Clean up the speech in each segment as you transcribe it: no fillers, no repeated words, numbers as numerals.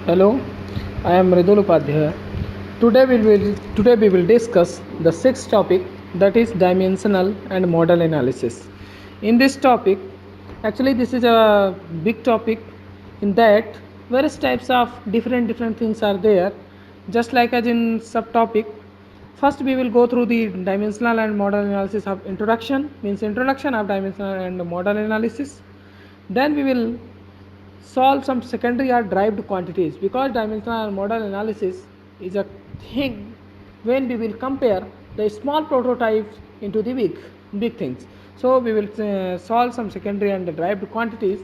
Hello, I am Mridul Upadhyaya. Today we will discuss the sixth topic, that is dimensional and model analysis. In this topic, actually this is a big topic in that various types of different things are there. Just like as in subtopic, first we will go through the dimensional and model analysis of introduction, means introduction of dimensional and model analysis. Then we will solve some secondary or derived quantities, because dimensional and model analysis is a thing when we will compare the small prototypes into the big things. So we will solve some secondary and derived quantities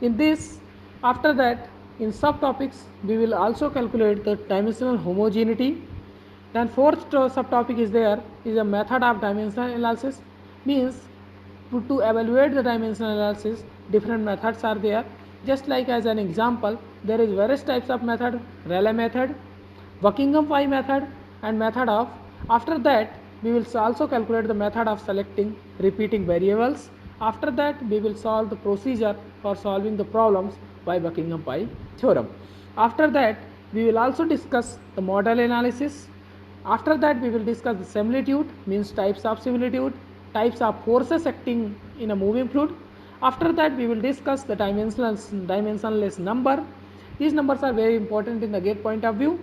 in this. After that, in subtopics we will also calculate the dimensional homogeneity. Then fourth subtopic is there is a method of dimensional analysis, means to evaluate the dimensional analysis different methods are there. Just like as an example, there is various types of method: Rayleigh method, Buckingham Pi method, and method of. After that we will also calculate the method of selecting repeating variables. After that we will solve the procedure for solving the problems by Buckingham Pi theorem. After that we will also discuss the model analysis. After that we will discuss the similitude, means types of similitude, types of forces acting in a moving fluid. After that we will discuss the dimensionless number. These numbers are very important in the gate point of view,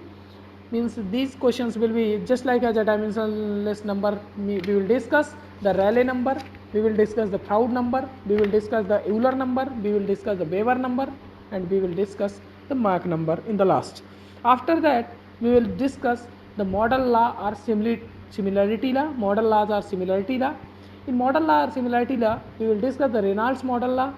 means these questions will be just like as a dimensionless number. We will discuss the Rayleigh number, we will discuss the Froude number, we will discuss the Euler number, we will discuss the Weber number, and we will discuss the Mach number in the last. After that we will discuss the model law or similarity law. Model laws or similarity law. In model law or similarity law we will discuss the Reynolds model law,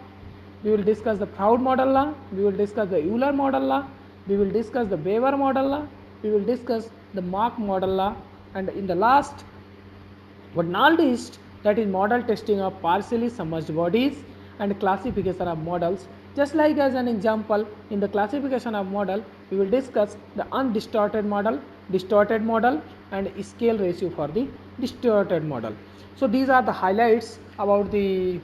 we will discuss the Froude model law, we will discuss the Euler model law, we will discuss the Weber model law, we will discuss the Mach model law, and in the last but not least, that is model testing of partially submerged bodies and classification of models. Just like as an example, in the classification of model we will discuss the undistorted model, distorted model, and scale ratio for the distorted model. So these are the highlights about the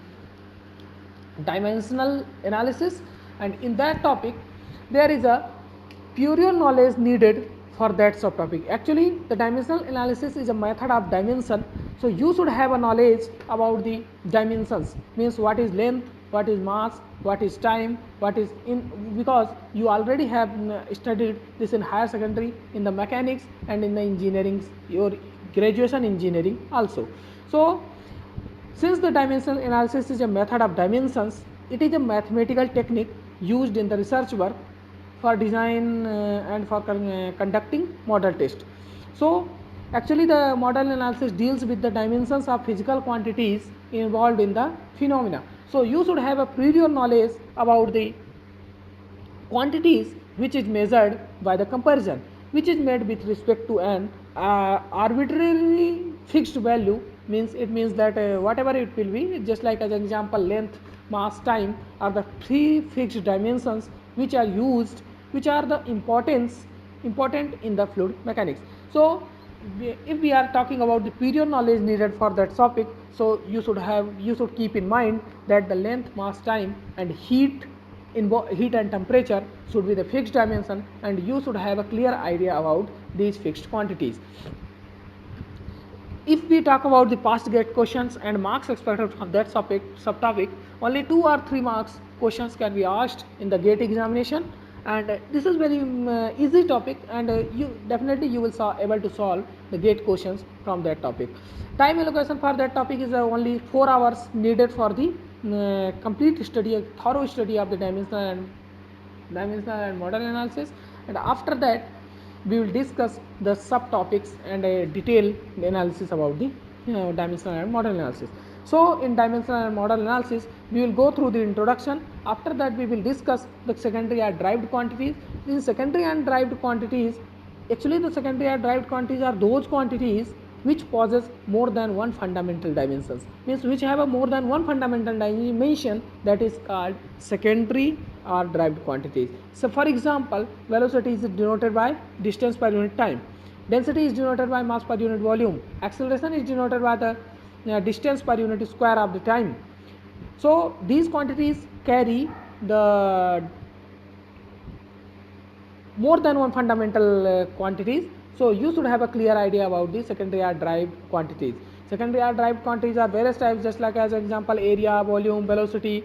dimensional analysis, and in that topic there is a prior knowledge needed for that subtopic. Actually the dimensional analysis is a method of dimension, so you should have a knowledge about the dimensions, means what is length, what is mass, what is time, what is in, because you already have studied this in higher secondary in the mechanics and in the engineering, your graduation engineering also. So since the dimensional analysis is a method of dimensions, it is a mathematical technique used in the research work for design and for conducting model test. So actually the model analysis deals with the dimensions of physical quantities involved in the phenomena. So you should have a prior knowledge about the quantities which is measured by the comparison, which is made with respect to an arbitrarily fixed value, means it means that whatever it will be, just like as an example, length, mass, time are the three fixed dimensions which are used, which are the important in the fluid mechanics. So if we are talking about the prior knowledge needed for that topic, so you should keep in mind that the length, mass, time, and heat and temperature should be the fixed dimension, and you should have a clear idea about these fixed quantities. If we talk about the past gate questions and marks expected from that subtopic, only 2 or 3 marks questions can be asked in the gate examination, and this is very easy topic, and you will able to solve the gate questions from that topic. Time allocation for that topic is only 4 hours needed for the complete study, a thorough study of the dimensional and model analysis, and after that we will discuss the subtopics and a detailed analysis about the dimensional and model analysis. So in dimensional and model analysis we will go through the introduction. After that we will discuss the secondary and derived quantities. In secondary and derived quantities, actually the secondary and derived quantities are those quantities which possess more than one fundamental dimensions, means which have a more than one fundamental dimension, that is called secondary or derived quantities. So for example, velocity is denoted by distance per unit time, density is denoted by mass per unit volume, acceleration is denoted by the distance per unit square of the time. So these quantities carry the more than one fundamental quantities. So you should have a clear idea about the secondary or derived quantities. Secondary or derived quantities are various types, just like as example area, volume, velocity,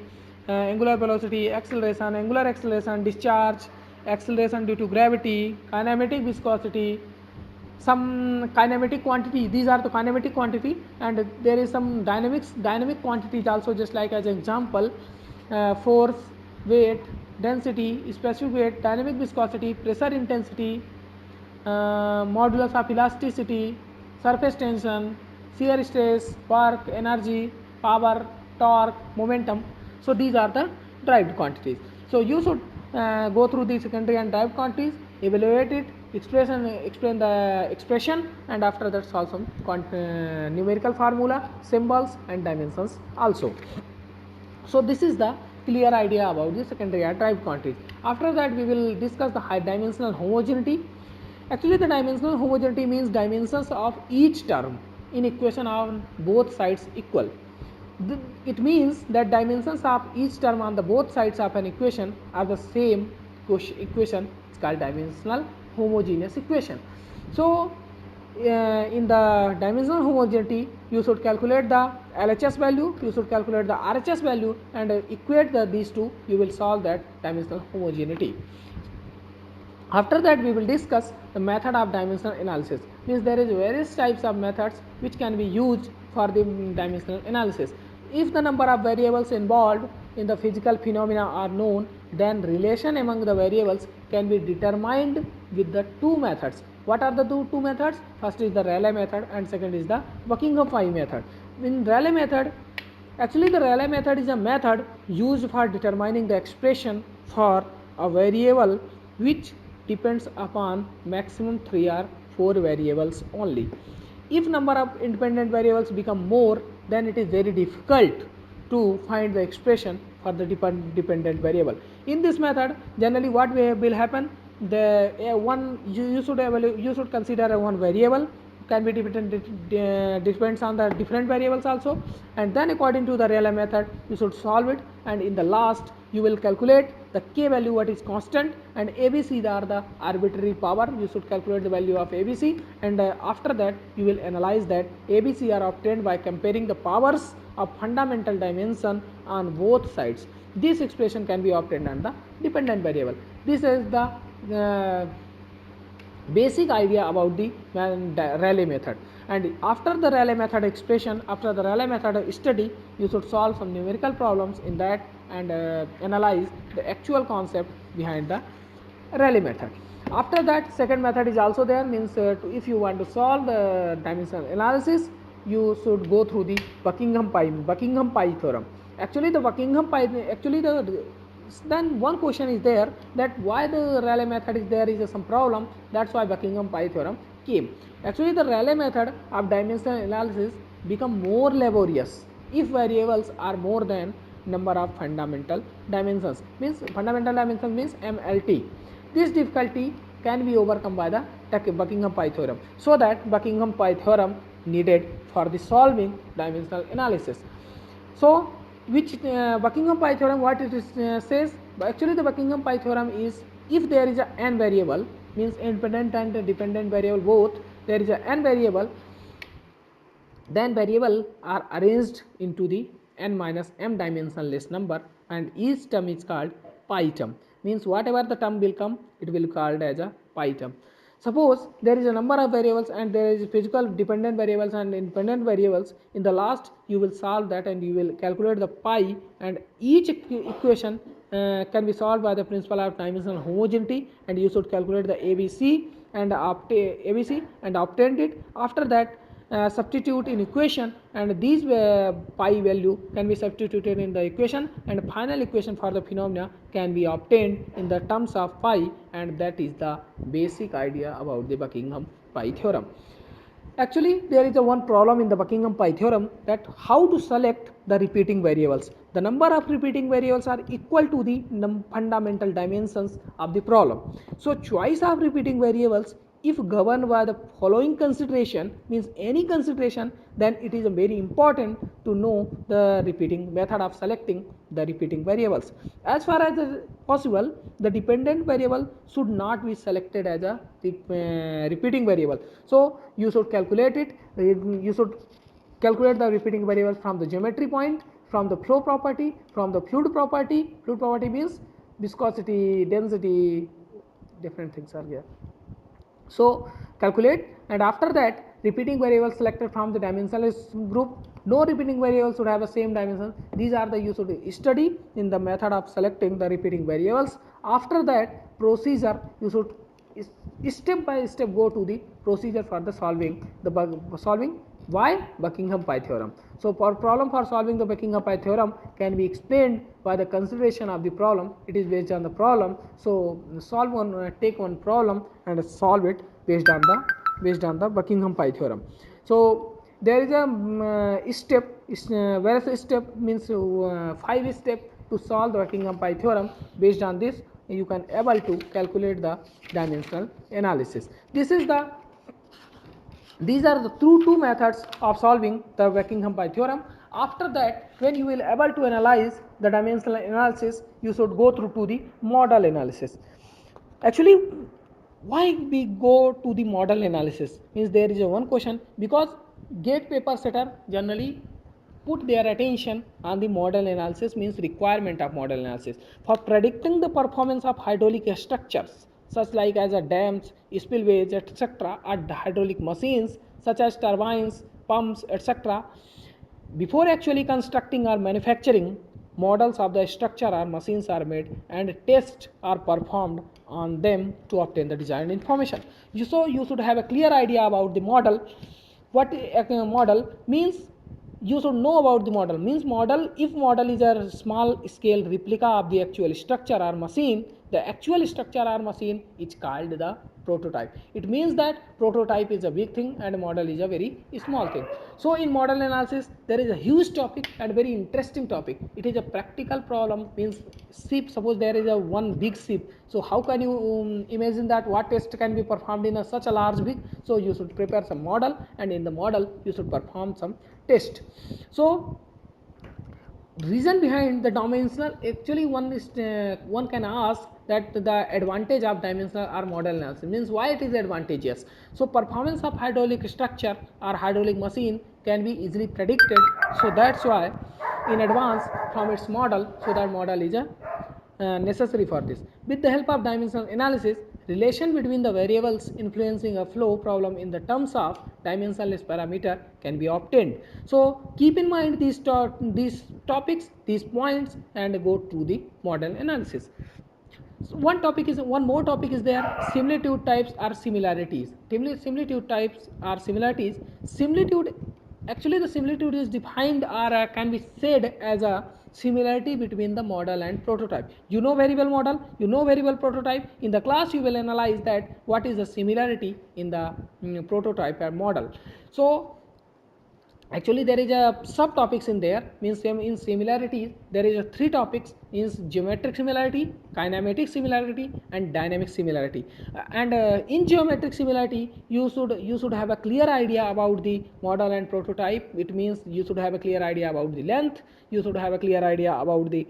angular velocity, acceleration, discharge, acceleration due to gravity, kinematic viscosity, some kinematic quantity. These are the kinematic quantity, and there is some dynamic quantities also, just like as example force, weight, density, specific weight, dynamic viscosity, pressure intensity, modulus of elasticity, surface tension, shear stress, work, energy, power, torque, momentum. So these are the derived quantities. So you should go through the secondary and derived quantities, evaluate it, explain the expression, and after that solve some numerical formula, symbols and dimensions also. So this is the clear idea about the secondary or derived quantities. After that we will discuss the high dimensional homogeneity. Actually the dimensional homogeneity means dimensions of each term in equation on both sides equal. It means that dimensions of each term on the both sides of an equation are the same equation. It's called dimensional homogeneous equation. So in the dimensional homogeneity, you should calculate the LHS value, you should calculate the RHS value, and equate these two. You will solve that dimensional homogeneity. After that we will discuss the method of dimensional analysis. Means there is various types of methods which can be used for the dimensional analysis. If the number of variables involved in the physical phenomena are known, then relation among the variables can be determined with the two methods. What are the two methods? First is the Rayleigh method and second is the Buckingham-Pai method. In Rayleigh method, actually the Rayleigh method is a method used for determining the expression for a variable which depends upon maximum 3 or 4 variables only. If number of independent variables become more, then it is very difficult to find the expression for the dependent variable. In this method, generally what will happen, the you should consider one variable can be depends on the different variables also, and then according to the Rayleigh method you should solve it, and in the last you will calculate the k value, what is constant, and ABC are the arbitrary power. You should calculate the value of ABC, and after that you will analyze that ABC are obtained by comparing the powers of fundamental dimension on both sides. This expression can be obtained on the dependent variable. This is the basic idea about the Rayleigh method. And after the Rayleigh method expression, after the Rayleigh method study, you should solve some numerical problems in that and analyze the actual concept behind the Rayleigh method. After that, second method is also there. Means if you want to solve the dimensional analysis, you should go through the Buckingham-Pai theorem. Actually the Buckingham-Pai, then one question is there, that why the Rayleigh method is there is some problem. That's why Buckingham-Pai theorem came. Actually the Rayleigh method of dimensional analysis become more laborious if variables are more than number of fundamental dimensions. Means fundamental dimension means MLT. This difficulty can be overcome by the Buckingham-Pai theorem. So that Buckingham-Pai theorem needed for the solving dimensional analysis. So which Buckingham-Pai theorem, what it is, says, actually the Buckingham-Pai theorem is, if there is a n variable, means independent and dependent variable both, there is a n variable, then variable are arranged into the n minus m dimensionless number, and each term is called pi term. Means whatever the term will come, it will be called as a pi term. Suppose there is a number of variables and there is physical dependent variables and independent variables. In the last you will solve that and you will calculate the pi, and each equation can be solved by the principle of dimensional homogeneity, and you should calculate the ABC and obtained it. After that substitute in equation, and these pi value can be substituted in the equation, and final equation for the phenomena can be obtained in the terms of pi, and that is the basic idea about the Buckingham-Pai theorem. Actually there is a one problem in the Buckingham-Pai theorem, that how to select the repeating variables. The number of repeating variables are equal to the fundamental dimensions of the problem. So choice of repeating variables if governed by the following consideration, means any consideration, then it is very important to know the repeating method of selecting the repeating variables. As far as possible, the dependent variable should not be selected as a repeating variable. So you should calculate it. You should calculate the repeating variable from the geometry point, from the flow property, from the fluid property. Fluid property means viscosity, density, different things are here. So calculate, and after that repeating variables selected from the dimensionless group. No repeating variables should have the same dimension. These are the you should study in the method of selecting the repeating variables. After that procedure, you should step by step go to the procedure for the solving why Buckingham Pi theorem. So for problem for solving the Buckingham Pi theorem can be explained by the consideration of the problem. It is based on the problem. So solve one, take one problem and solve it based on the Buckingham Pi theorem. So there is a step. Whereas step means 5 steps to solve the Buckingham Pi theorem. Based on this, you can able to calculate the dimensional analysis. These are the two methods of solving the Buckingham Pi theorem. After that, when you will able to analyze the dimensional analysis, you should go through to the model analysis. Actually, why we go to the model analysis? Means there is a one question, because gate paper setter generally put their attention on the model analysis, means requirement of model analysis for predicting the performance of hydraulic structures such like as a dams, spillways, etc. or hydraulic machines such as turbines, pumps, etc. Before actually constructing or manufacturing, models of the structure or machines are made and tests are performed on them to obtain the desired information. So you should have a clear idea about the model. What a model means, you should know about the model. Means model, if model is a small scale replica of the actual structure or machine, the actual structure or machine is called the prototype. It means that prototype is a big thing and model is a very small thing. So in model analysis there is a huge topic and very interesting topic. It is a practical problem. Means ship, suppose there is a one big ship, so how can you imagine that what test can be performed in such a large big? So you should prepare some model, and in the model you should perform some test. So reason behind the dimensional, actually one can ask that the advantage of dimensional or model analysis, means why it is advantageous. So performance of hydraulic structure or hydraulic machine can be easily predicted, so that's why in advance from its model, so that model is a necessary for this. With the help of dimensional analysis, relation between the variables influencing a flow problem in the terms of dimensionless parameter can be obtained. So keep in mind these topics, these points, and go to the model analysis. So one more topic is there, similitude types or similarities. Similitude types or similarities. Similitude, actually the similitude is defined or can be said as a similarity between the model and prototype. You know very well model, you know very well prototype. In the class you will analyze that what is the similarity in the prototype and model. So actually there is a subtopics in there, means in similarities there is a 3 topics, means geometric similarity, kinematic similarity, and dynamic similarity. And in geometric similarity you should have a clear idea about the model and prototype. It means you should have a clear idea about the length, you should have a clear idea about the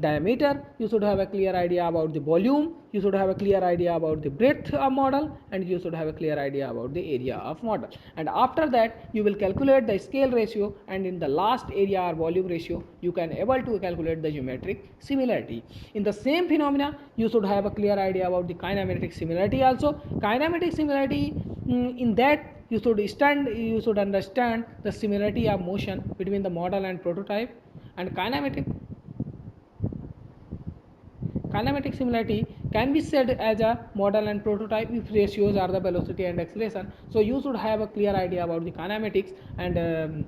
diameter, you should have a clear idea about the volume, you should have a clear idea about the breadth of model, and you should have a clear idea about the area of model. And after that you will calculate the scale ratio, and in the last area or volume ratio you can able to calculate the geometric similarity. In the same phenomena you should have a clear idea about the kinematic similarity also. Kinematic similarity, in that you should understand the similarity of motion between the model and prototype. And kinematic similarity can be said as a model and prototype if ratios are the velocity and acceleration. So you should have a clear idea about the kinematics, and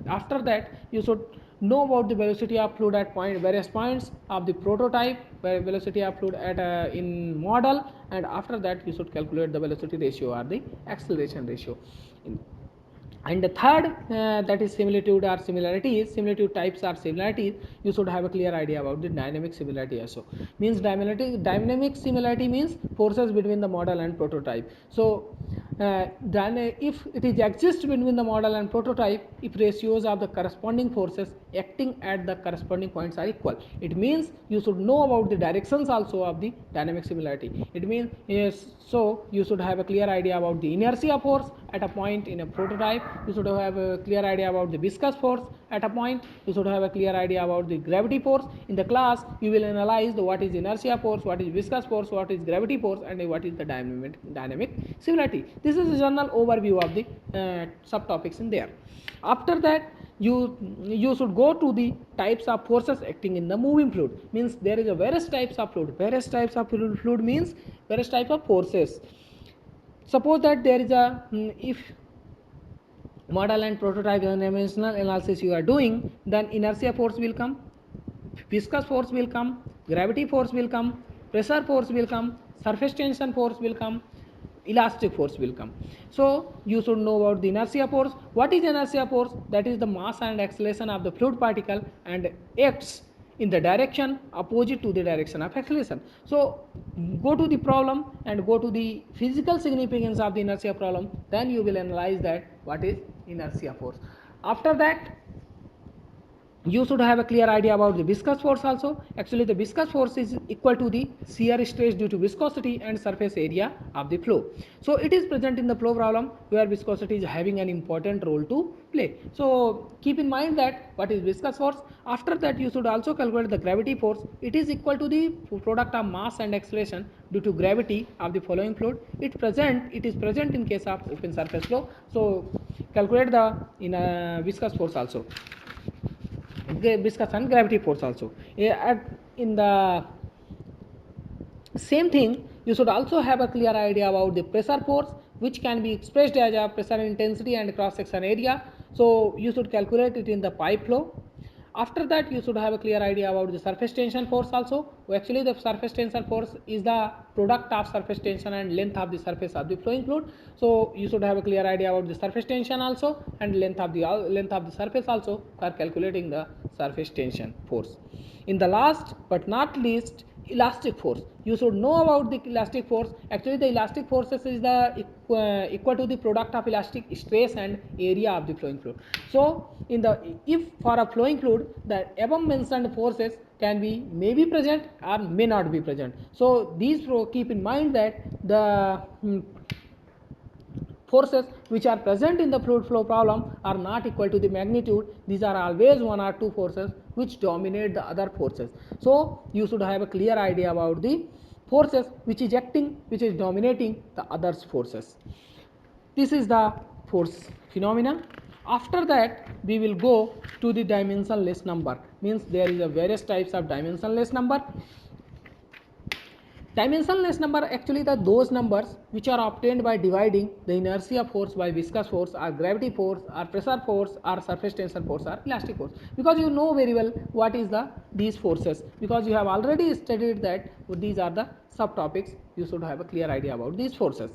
after that you should know about the velocity of fluid at various points of the prototype, velocity of fluid at in model, and after that you should calculate the velocity ratio or the acceleration ratio. And the third, that is similitude or similarities, similitude types or similarities, you should have a clear idea about the dynamic similarity also. Means dynamic similarity means forces between the model and prototype. So then if it is exists between the model and prototype, if ratios of the corresponding forces acting at the corresponding points are equal, it means you should know about the directions also of the dynamic similarity. It means yes, so you should have a clear idea about the inertia force at a point in a prototype. You should have a clear idea about the viscous force at a point. You should have a clear idea about the gravity force. In the class, you will analyze what is inertia force, what is viscous force, what is gravity force, and what is the dynamic similarity. This is a general overview of the subtopics in there. After that, you should go to the types of forces acting in the moving fluid. Means there is a various types of fluid. Various types of fluid means various types of forces. Suppose that there is a if model and prototype dimensional analysis you are doing, then inertia force will come, viscous force will come, gravity force will come, pressure force will come, surface tension force will come, elastic force will come. So you should know about the inertia force. What is inertia force? That is the mass and acceleration of the fluid particle and acts in the direction opposite to the direction of acceleration. So go to the problem and go to the physical significance of the inertia problem, then you will analyze that what is inertia force. After that, you should have a clear idea about the viscous force also. Actually, the viscous force is equal to the shear stress due to viscosity and surface area of the flow. So it is present in the flow problem where viscosity is having an important role to play. So keep in mind that what is viscous force. After that, you should also calculate the gravity force. It is equal to the product of mass and acceleration due to gravity of the following fluid. It is present in case of open surface flow. So calculate the viscous force also, viscous and gravity force also. In the same thing, you should also have a clear idea about the pressure force, which can be expressed as a pressure intensity and cross section area. So you should calculate it in the pipe flow. After that, you should have a clear idea about the surface tension force also. Actually, the surface tension force is the product of surface tension and length of the surface of the flowing fluid. So you should have a clear idea about the surface tension also and length of the surface also for calculating the surface tension force. In the last but not least, elastic force. You should know about the elastic force. Actually, the elastic forces is the equal to the product of elastic stress and area of the flowing fluid. So if for a flowing fluid, the above mentioned forces can be may be present or may not be present. So these keep in mind that the forces which are present in the fluid flow problem are not equal to the magnitude. These are always one or two forces which dominate the other forces. So you should have a clear idea about the forces which is acting, which is dominating the other forces. This is the force phenomena. After that, we will go to the dimensionless number. Means there is a various types of dimensionless number. Dimensionless number actually the those numbers which are obtained by dividing the inertia force by viscous force or gravity force or pressure force or surface tension force or elastic force, because you know very well what is the these forces, because you have already studied that these are the subtopics. You should have a clear idea about these forces.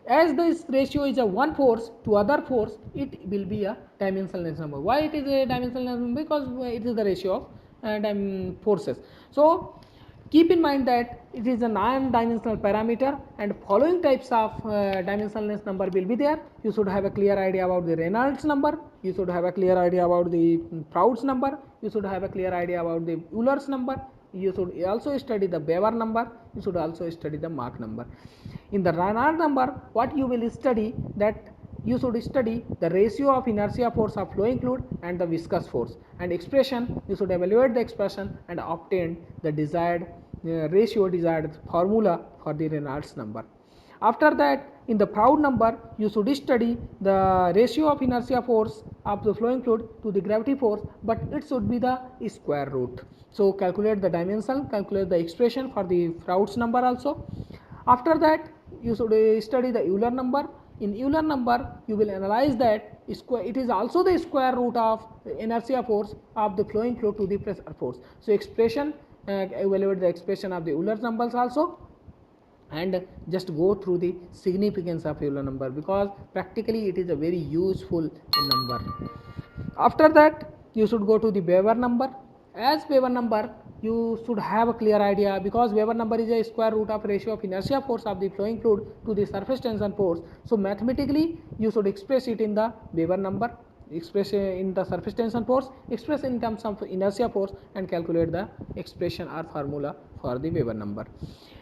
As this ratio is a one force to other force, it will be a dimensionless number. Why it is a dimensionless number? Because it is the ratio of forces. So keep in mind that it is a non-dimensional parameter, and following types of dimensionless number will be there. You should have a clear idea about the Reynolds number. You should have a clear idea about the Proud's number. You should have a clear idea about the Euler's number. You should also study the Weber number. You should also study the Mach number. In the Reynolds number, what you will study that you should study the ratio of inertia force of flowing fluid and the viscous force, and expression you should evaluate the expression and obtain the desired ratio, desired formula for the Reynolds number. After that, in the Proud number, you should study the ratio of inertia force of the flowing fluid to the gravity force, but it should be the square root. So calculate the dimension, calculate the expression for the Proud's number also. After that, you should study the Euler number. In Euler number, you will analyze that it is also the square root of inertia force of the flowing fluid to the pressure force. So expression, evaluate the expression of the Euler numbers also. and just go through the significance of Euler number, because practically it is a very useful number. After that you should go to the Weber number. As Weber number you should have a clear idea, because Weber number is a square root of ratio of inertia force of the flowing fluid to the surface tension force. So mathematically you should express it in the Weber number, express in the surface tension force, express in terms of inertia force, and calculate the expression or formula for the Weber number.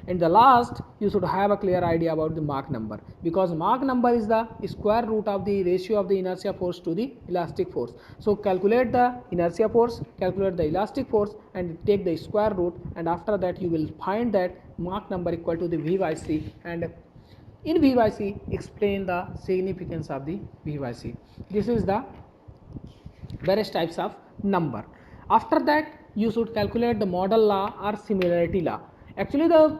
And the last, you should have a clear idea about the Mach number, because Mach number is the square root of the ratio of the inertia force to the elastic force. So calculate the inertia force, calculate the elastic force, and take the square root, and after that you will find that Mach number equal to the V by C, and in V by C explain the significance of the V by C. This is the various types of number. After that you should calculate the model law or similarity law. Actually the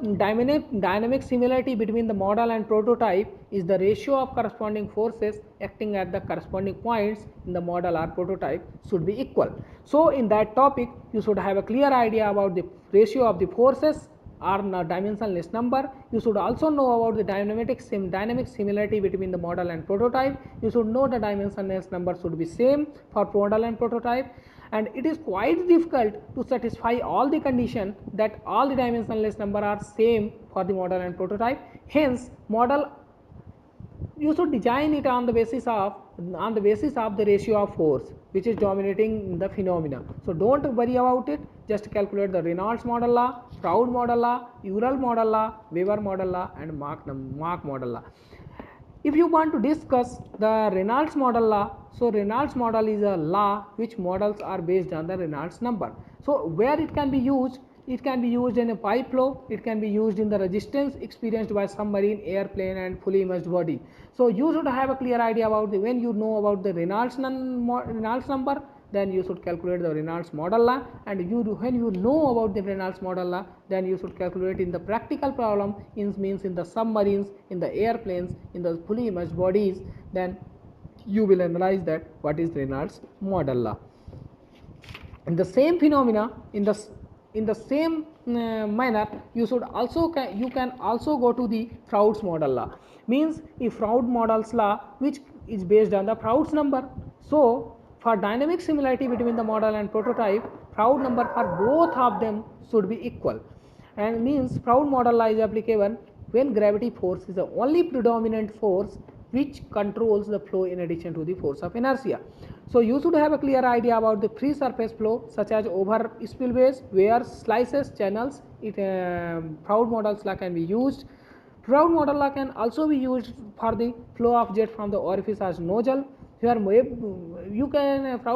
dynamic similarity between the model and prototype is the ratio of corresponding forces acting at the corresponding points in the model or prototype should be equal. So in that topic you should have a clear idea about the ratio of the forces or dimensionless number. You should also know about the dynamic similarity between the model and prototype. You should know the dimensionless number should be same for model and prototype, and it is quite difficult to satisfy all the condition that all the dimensionless number are same for the model and prototype. Hence model you should design it on the basis of the ratio of force which is dominating the phenomena. So don't worry about it, just calculate the Reynolds model law, Proud model law, Euler model law, Weber model law, and Mach model law. If you want to discuss the Reynolds model law, so Reynolds model is a law which models are based on the Reynolds number. So where it can be used? It can be used in a pipe flow, it can be used in the resistance experienced by submarine, airplane, and fully immersed body. So you should have a clear idea about when you know about the Reynolds number, then you should calculate the Reynolds model law, and when you know about the Reynolds model law, then you should calculate in the practical problem, means in the submarines, in the airplanes, in the fully immersed bodies, then you will analyze that what is Reynolds model law. In the same phenomena, in the same manner, you can also go to the Proud's model law. Means if Proud model's law which is based on the Proud's number, so for dynamic similarity between the model and prototype, Proud number for both of them should be equal, and means Proud model law is applicable when gravity force is the only predominant force which controls the flow in addition to the force of inertia. So you should have a clear idea about the free surface flow such as over spillways, weirs, slices, channels. Proud models law can be used. Proud model law can also be used for the flow of jet from the orifice as nozzle. Proud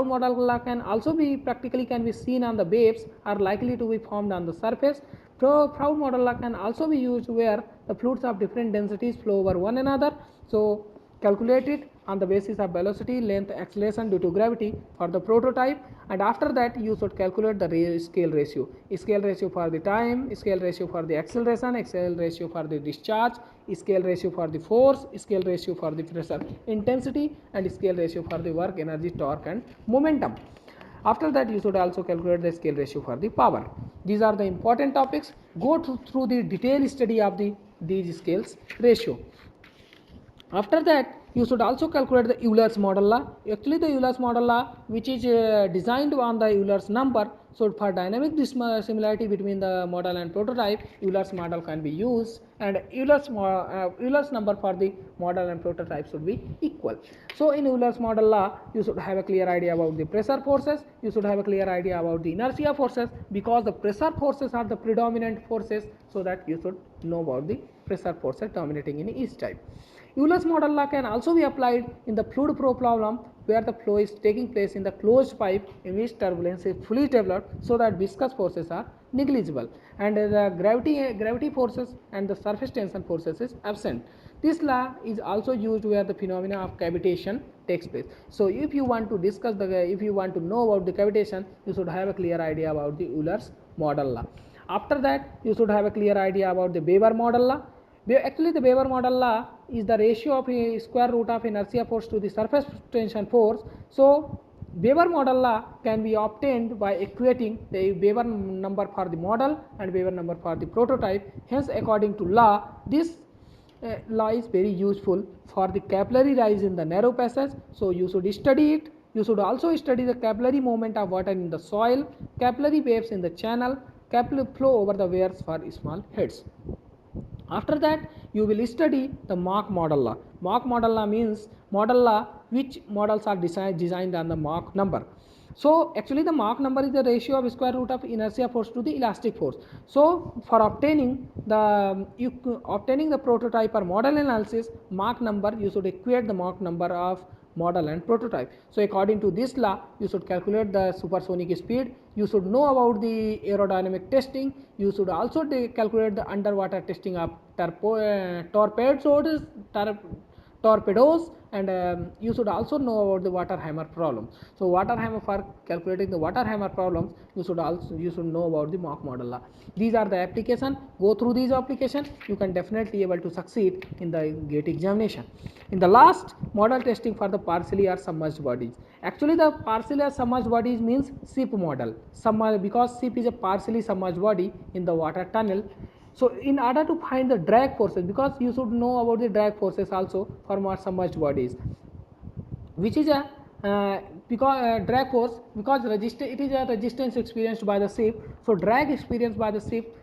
model law can also be practically can be seen on the waves are likely to be formed on the surface. Proud model law can also be used where the fluids of different densities flow over one another. So calculate it on the basis of velocity, length, acceleration due to gravity for the prototype, and after that you should calculate the scale ratio for the time, scale ratio for the acceleration, scale ratio for the discharge, scale ratio for the force, scale ratio for the pressure intensity, and scale ratio for the work, energy, torque, and momentum. After that you should also calculate the scale ratio for the power. These are the important topics. Go through the detailed study of these scales ratio. After that you should also calculate the Euler's model law. Actually the Euler's model law which is designed on the Euler's number. So for dynamic similarity between the model and prototype, Euler's model can be used, and Euler's number for the model and prototype should be equal. So in Euler's model law you should have a clear idea about the pressure forces, you should have a clear idea about the inertia forces, because the pressure forces are the predominant forces, so that you should know about the pressure forces dominating in each type. Euler's model law can also be applied in the fluid flow problem where the flow is taking place in the closed pipe in which turbulence is fully developed, so that viscous forces are negligible and the gravity forces and the surface tension forces is absent. This law is also used where the phenomena of cavitation takes place. So if you want to know about the cavitation, you should have a clear idea about the Euler's model law. After that you should have a clear idea about the Weber model law. Actually the Weber model law is the ratio of a square root of inertia force to the surface tension force. So Weber model law can be obtained by equating the Weber number for the model and Weber number for the prototype. Hence, according to law, this law is very useful for the capillary rise in the narrow passage. So, you should study it. You should also study the capillary movement of water in the soil, capillary waves in the channel, capillary flow over the wears for small heads. After that, you will study the Mach model law. Mach model law means model law which models are designed on the Mach number. So, actually the Mach number is the ratio of square root of inertia force to the elastic force. So, for obtaining the prototype or model analysis, Mach number, you should equate the Mach number of model and prototype. So, according to this law, you should calculate the supersonic speed, you should know about the aerodynamic testing, you should also calculate the underwater testing of torpedoes, and you should also know about the water hammer problem. So, water hammer, for calculating the water hammer problems, you should know about the Mach model law. These are the application. Go through these application, you can definitely able to succeed in the GATE examination. In the last, model testing for the partially or submerged bodies. Actually, the partially or submerged bodies means ship model. Because ship is a partially submerged body in the water tunnel. So, in order to find the drag forces, because you should know about the drag forces also for more submerged bodies, which is a drag force, because it is a resistance experienced by the ship. So, drag experienced by the ship.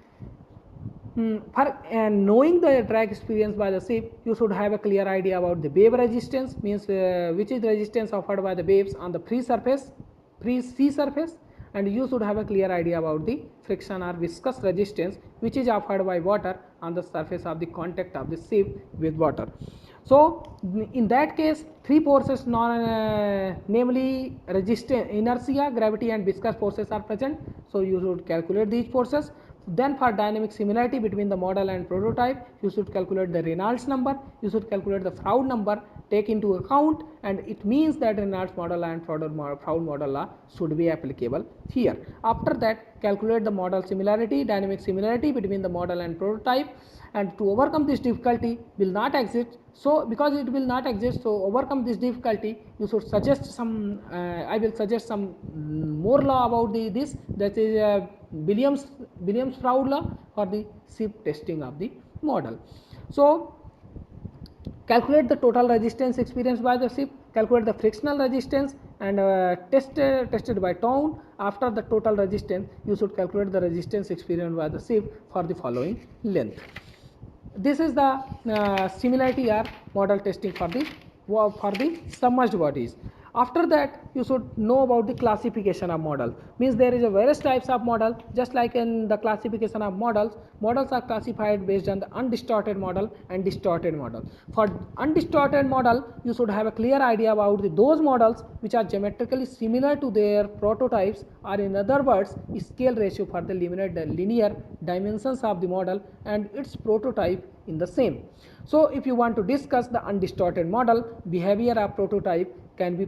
For knowing the drag experience by the ship, you should have a clear idea about the wave resistance, means which is the resistance offered by the waves on the free sea surface, and you should have a clear idea about the friction or viscous resistance which is offered by water on the surface of the contact of the ship with water. So, in that case, three forces, namely resistance, inertia, gravity and viscous forces are present. So, you should calculate these forces. Then, for dynamic similarity between the model and prototype, you should calculate the Reynolds number, you should calculate the Froude number, take into account, and it means that Reynolds model and Froude model law should be applicable here. After that, calculate the model similarity, dynamic similarity between the model and prototype, and to overcome this difficulty will not exist. So, because it will not exist, so overcome this difficulty, you should suggest some, I will suggest some more law about this, that is Williams-Froude law for the ship testing of the model. So, calculate the total resistance experienced by the ship, calculate the frictional resistance, and tested by Town. After the total resistance, you should calculate the resistance experienced by the ship for the following length. This is the similarity or model testing for the submerged bodies. After that, you should know about the classification of model. Means there is a various types of model. Just like in the classification of models are classified based on the undistorted model and distorted model. For undistorted model, you should have a clear idea about those models which are geometrically similar to their prototypes, or in other words, scale ratio for the linear dimensions of the model and its prototype in the same. So, if you want to discuss the undistorted model, behavior of prototype can be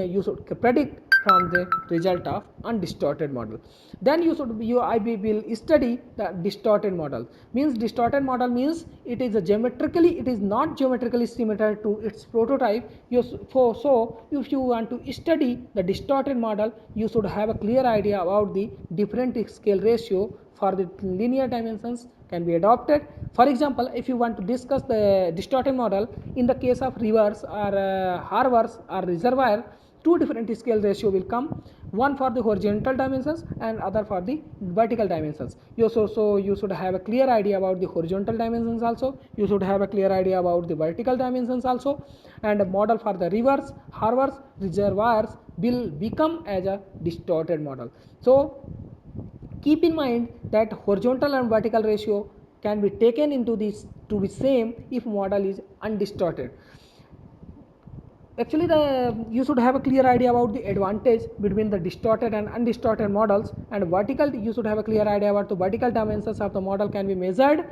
you should predict from the result of undistorted model. Then you will study the distorted model. Means distorted model means it is not geometrically similar to its prototype. So, if you want to study the distorted model, you should have a clear idea about the different scale ratio for the linear dimensions can be adopted. For example, if you want to discuss the distorted model in the case of rivers or harbors or reservoir, two different scale ratio will come, one for the horizontal dimensions and other for the vertical dimensions. So you should have a clear idea about the horizontal dimensions also, you should have a clear idea about the vertical dimensions also, and a model for the rivers, harbors, reservoirs will become as a distorted model. So, keep in mind that horizontal and vertical ratio can be taken into this to be same if model is undistorted. Actually, you should have a clear idea about the advantage between the distorted and undistorted models, and vertical, you should have a clear idea about the vertical dimensions of the model can be measured,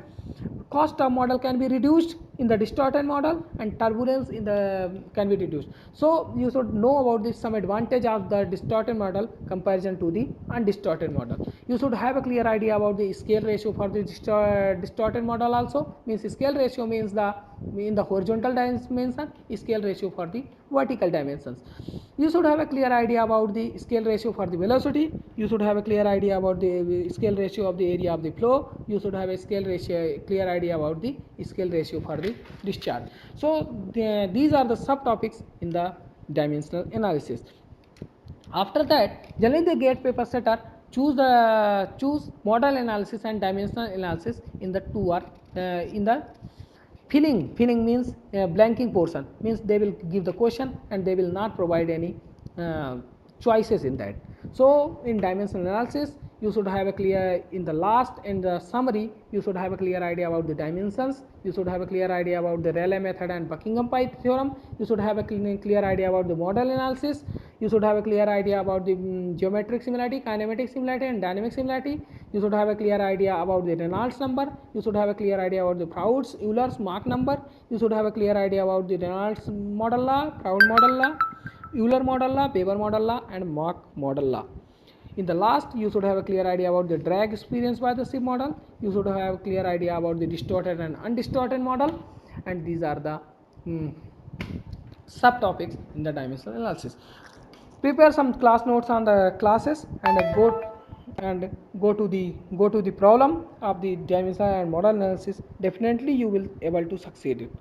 cost of model can be reduced, in the distorted model and turbulence in the can be reduced. So you should know about this some advantage of the distorted model comparison to the undistorted model. You should have a clear idea about the scale ratio for the distorted model also. Means scale ratio means the in the horizontal dimension, scale ratio for the vertical dimensions. You should have a clear idea about the scale ratio for the velocity. You should have a clear idea about the scale ratio of the area of the flow. You should have a clear idea about the scale ratio for the discharge. So these are the subtopics in the dimensional analysis. After that, generally the GATE paper setter choose model analysis and dimensional analysis in the two or in the filling means blanking portion, means they will give the question and they will not provide any uh, choices in that. So in dimensional analysis you should have a clear in the last in the summary you should have a clear idea about the dimensions, you should have a clear idea about the Rayleigh method and Buckingham Pi theorem, you should have a clear idea about the model analysis, you should have a clear idea about the geometric similarity, kinematic similarity and dynamic similarity, you should have a clear idea about the Reynolds number, you should have a clear idea about the Proud's Euler's Mach number, you should have a clear idea about the Reynolds model law, Proud model law, Euler model law, Weber model law and Mach model law. In the last, you should have a clear idea about the drag experienced by the SIP model. You should have a clear idea about the distorted and undistorted model, and these are the subtopics in the dimensional analysis. Prepare some class notes on the classes and go to the problem of the dimensional and model analysis. Definitely, you will able to succeed it.